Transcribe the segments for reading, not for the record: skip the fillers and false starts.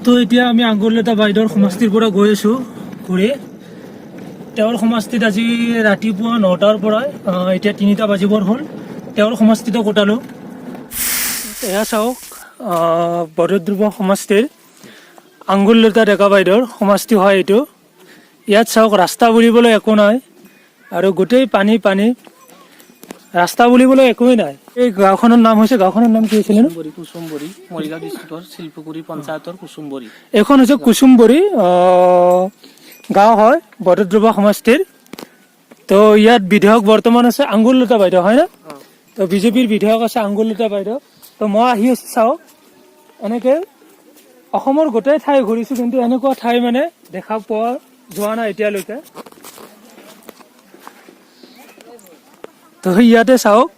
তো এতিয়া আমি আঙ্গুৰলতা বাইদেউৰ সমষ্টিৰ পৰা গৈ আছোঁ ঘূৰি। তেওঁৰ সমষ্টিত আজি ৰাতিপুৱা 9টাৰ পৰা এতিয়া 3টা বাজিবৰ হ'ল। তেওঁৰ সমষ্টিটো কটালোঁ। এয়া চাওক, বৰদ্ৰুব সমষ্টিৰ আঙ্গুৰলতা ডেকা বাইদেউৰ সমষ্টি হয় এইটো। ইয়াত চাওক, ৰাস্তা বুলিবলৈ একো নাই আৰু গোটেই পানী পানী, ৰাস্তা বুলিবলৈ একোৱেই নাই। এই গাঁওখনৰ নাম হৈছে, গাঁওখনৰ নাম কি হৈছিলে? কুসুমবৰী, মৰিগাঁও ডিষ্ট্ৰিক্টৰ শিলপুখুৰী পঞ্চায়তৰ কুসুমবৰী। এইখন হৈছে কুসুমবৰী গাঁও হয় বৰদ্ৰুব সমষ্টিৰ। তো ইয়াত বিধায়ক বৰ্তমান আছে আঙ্গুৰলতা বাইদেউ, হয় না? তো বিজেপিৰ বিধায়ক আছে আঙ্গুৰলতা বাইদেউ। তো মই আহি আছো, চাওক এনেকে অসমৰ গোটেই ঠাই ঘূৰিছোঁ, কিন্তু এনেকুৱা ঠাই মানে দেখা পোৱা যোৱা নাই এতিয়ালৈকে। তো ইয়াতে চাওক,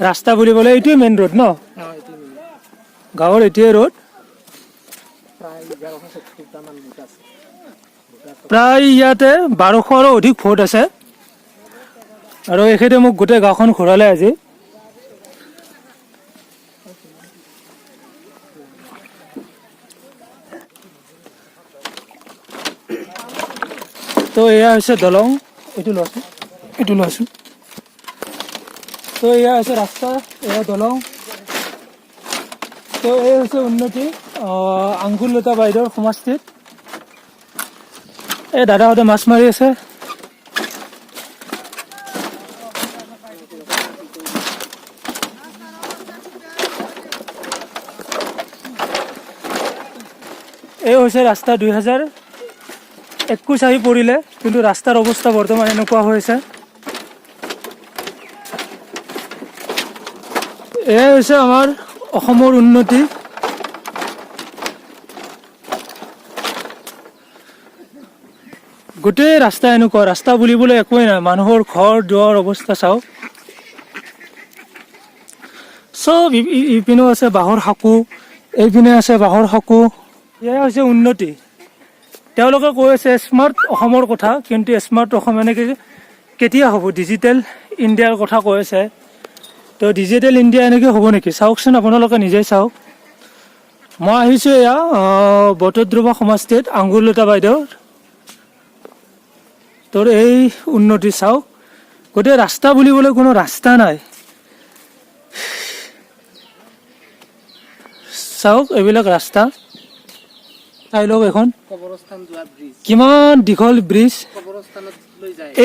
ৰাস্তা বুলিবলৈ এইটোৱে মেইন ৰোড ন, গাঁৱৰ এইটোৱে ৰোড। প্ৰায় ইয়াতে 1200ৰো অধিক ভোট আছে আৰু এখেতে মোক গোটেই গাঁওখন ঘূৰালে আজি। তো এয়া হৈছে দলং, এইটো লৈছোঁ। তো এয়া হৈছে ৰাস্তা, এয়া দলং। তো এই হৈছে উন্নতি আঙ্গুৰলতা বাইদেউৰ সমষ্টিত। এই দাদাহঁতে মাছ মাৰি আছে। এই হৈছে ৰাস্তা। 2021 আহি পৰিলে, কিন্তু ৰাস্তাৰ অৱস্থা বৰ্তমান এনেকুৱা হৈছে। এয়াই হৈছে আমাৰ অসমৰ উন্নতি। গোটেই ৰাস্তা এনেকুৱা, ৰাস্তা বুলিবলৈ একোৱেই নাই। মানুহৰ ঘৰ দুৱাৰ অৱস্থা চাওক, চব ইপিনেও আছে বাঁহৰ সাঁকো, এইপিনে আছে বাঁহৰ সাঁকো। এয়াই হৈছে উন্নতি। তেওঁলোকে কৈ আছে স্মাৰ্ট অসমৰ কথা, কিন্তু স্মাৰ্ট অসম এনেকৈ কেতিয়া হ'ব? ডিজিটেল ইণ্ডিয়াৰ কথা কৈ আছে। তো ডিজিটেল ইণ্ডিয়া এনেকৈ হ'ব নেকি? চাওকচোন, আপোনালোকে নিজেই চাওক। মই আহিছোঁ এয়া বৰদ্ৰুব সমষ্টিত আঙ্গুৰলতা বাইদেউৰ। তোৰ এই উন্নতি চাওক, গোটেই ৰাস্তা বুলিবলৈ কোনো ৰাস্তা নাই। চাওক এইবিলাক ৰাস্তা, চাই লওক এখন কিমান দীঘল ব্ৰিজ।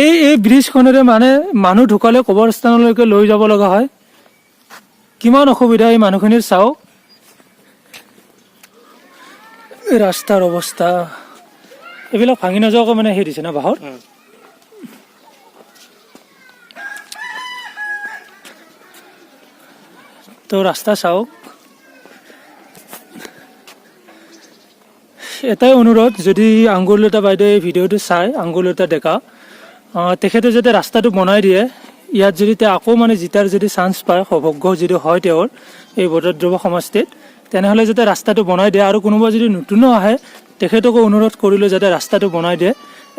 এই ব্ৰিজখনেৰে মানে মানুহ ঢুকালে কবৰস্থানলৈকে লৈ যাব লগা হয়। কিমান অসুবিধা এই মানুহখিনিৰ। চাওক এই ৰাস্তাৰ অৱস্থা, এইবিলাক ভাঙি নোযোৱাকৈ মানে সেই দিছে না বাঁহৰ। তো ৰাস্তা চাওক, এটাই অনুৰোধ, যদি আঙ্গুৰলতা বাইদেৱে এই ভিডিঅ'টো চাই, আঙ্গুৰলতা ডেকা, তেখেতে যাতে ৰাস্তাটো বনাই দিয়ে। ইয়াত যদি তেওঁ আকৌ মানে জিতাৰ যদি চান্স পায়, সৌভাগ্য যদি হয় তেওঁৰ এই বৰদ্ৰুব সমষ্টিত, তেনেহ'লে যাতে ৰাস্তাটো বনাই দিয়ে। আৰু কোনোবা যদি নতুনো আহে, তেখেতকো অনুৰোধ কৰিলোঁ যাতে ৰাস্তাটো বনাই দিয়ে।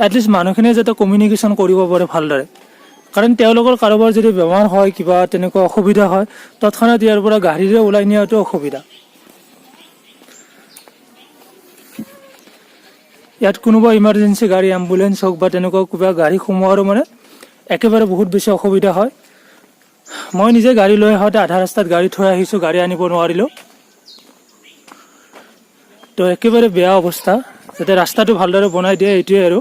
এটলিষ্ট মানুহখিনিয়ে যাতে কমিউনিকেশ্যন কৰিব পাৰে ভালদৰে। কাৰণ তেওঁলোকৰ কাৰোবাৰ যদি বেমাৰ হয়, কিবা তেনেকুৱা অসুবিধা হয়, তৎক্ষণাত ইয়াৰ পৰা গাড়ীৰে ওলাই নিয়াটো অসুবিধা। ইয়াত কোনোবা ইমাৰ্জেঞ্চি গাড়ী, এম্বুলেঞ্চ হওক বা তেনেকুৱা কিবা গাড়ী সোমোৱাৰো মানে একেবাৰে বহুত বেছি অসুবিধা হয়। মই নিজে গাড়ী লৈ আহোঁতে আধা ৰাস্তাত গাড়ী থৈ আহিছোঁ, গাড়ী আনিব নোৱাৰিলোঁ। তো একেবাৰে বেয়া অৱস্থা, যাতে ৰাস্তাটো ভালদৰে বনাই দিয়ে, এইটোৱে আৰু।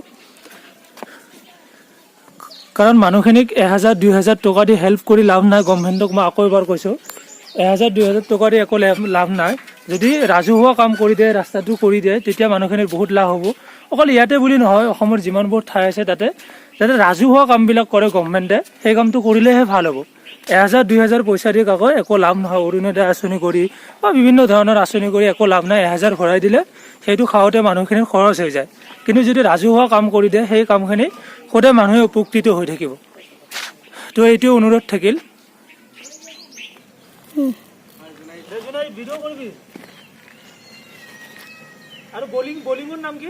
কাৰণ মানুহখিনিক 1000-2000 টকা দি হেল্প কৰি লাভ নাই। গভৰ্ণমেণ্টক মই আকৌ এবাৰ কৈছোঁ, 1000-2000 টকা দি একো লাভ নাই। যদি ৰাজহুৱা কাম কৰি দিয়ে, ৰাস্তাটো কৰি দিয়ে, তেতিয়া মানুহখিনিৰ বহুত লাভ হ'ব। অকল ইয়াতে বুলি নহয়, অসমৰ যিমানবোৰ ঠাই আছে তাতে যাতে ৰাজহুৱা কামবিলাক কৰে গভৰ্ণমেণ্টে, সেই কামটো কৰিলেহে ভাল হ'ব। 1000-2000 পইচা দি কাকো একো লাভ নহয়। অৰুণোদয় আঁচনি কৰি বা বিভিন্ন ধৰণৰ আঁচনি কৰি একো লাভ নাই। 1000 ভৰাই দিলে সেইটো খাওঁতে মানুহখিনিৰ খৰচ হৈ যায়। কিন্তু যদি ৰাজহুৱা কাম কৰি দিয়ে, সেই কামখিনি সদায় মানুহে উপকৃত হৈ থাকিব। তো এইটো অনুৰোধ থাকিল। আৰু বলিঙৰ নাম কি?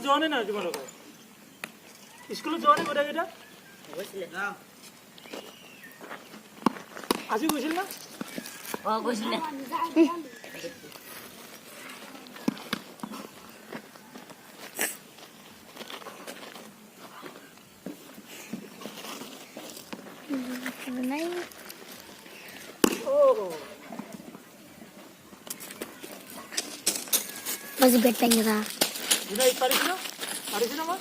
যোৱা নাই না তোমালোকে স্কুলত যোৱা নাই গোটেইকেইটা আজি গৈছিল না গৈছিলে নাই masih beteng kita দিনা এই পাৰিছিল মই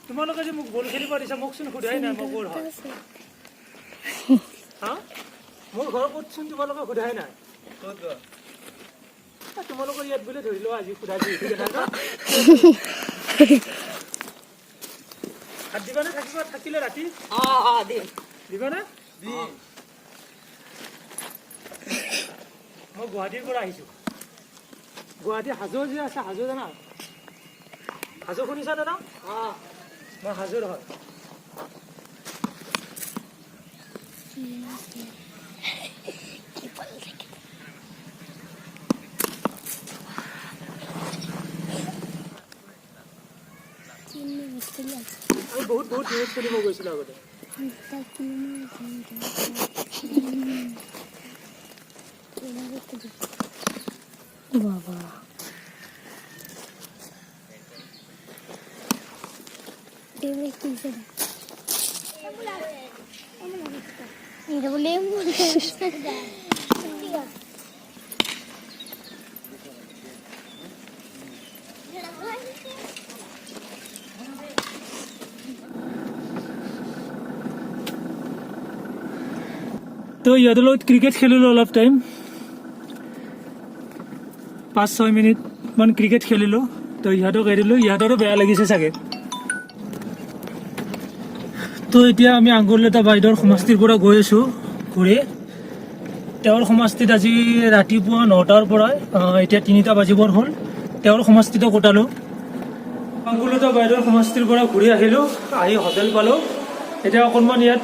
তোমালোকে যে মোক বল খেলিব দিছা মোকচোন সোধাই নাই মই ক'ৰ হয় হা মোৰ ঘৰ ক'তচোন তোমালোকে সোধাই নাই তোমালোকৰ ইয়াত বোলে ধৰি লোৱা আজি সোধাই হাত দিবানে থাকিলে ৰাতি দিবানে মই গুৱাহাটীৰ পৰা আহিছোঁ গুৱাহাটী হাজো যে আছে হাজো জানা হাজো শুনিছা দাদা মই হাজোৰ হয় আমি বহুত দূৰত খেলিব গৈছিলোঁ আগতে বাবা এটা বলে তো ইহঁতৰ লগত ক্ৰিকেট খেলিলোঁ অলপ টাইম 5-6 মিনিট মান ক্ৰিকেট খেলিলোঁ তো ইহঁতক এৰিলোঁ ইহঁতৰো বেয়া লাগিছে চাগে তো এতিয়া আমি আংগুৰলতা বাইদেউৰ সমষ্টিৰ পৰা গৈ আছোঁ ঘূৰি তেওঁৰ সমষ্টিত আজি ৰাতিপুৱা 9টাৰ পৰা এতিয়া 3টা বাজিবৰ হ'ল তেওঁৰ সমষ্টিতো কটালোঁ আংগুৰলতা বাইদেউৰ সমষ্টিৰ পৰা ঘূৰি আহিলোঁ আহি হোটেল পালোঁ এতিয়া অকণমান ইয়াত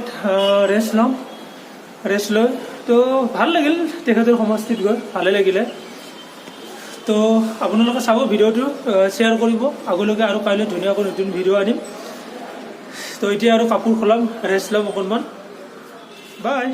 ৰেষ্ট লৈ তো ভাল লাগিল তেখেতৰ সমষ্টিত গৈ ভালে লাগিলে তো আপোনালোকে চাব ভিডিঅ'টো শ্বেয়াৰ কৰিব আগলৈকে আৰু কাইলৈ ধুনীয়াকৈ নতুন ভিডিঅ' আনিম তো এতিয়া আৰু কাপোৰ খোলাম ৰেষ্ট ল'ম অকণমান বাই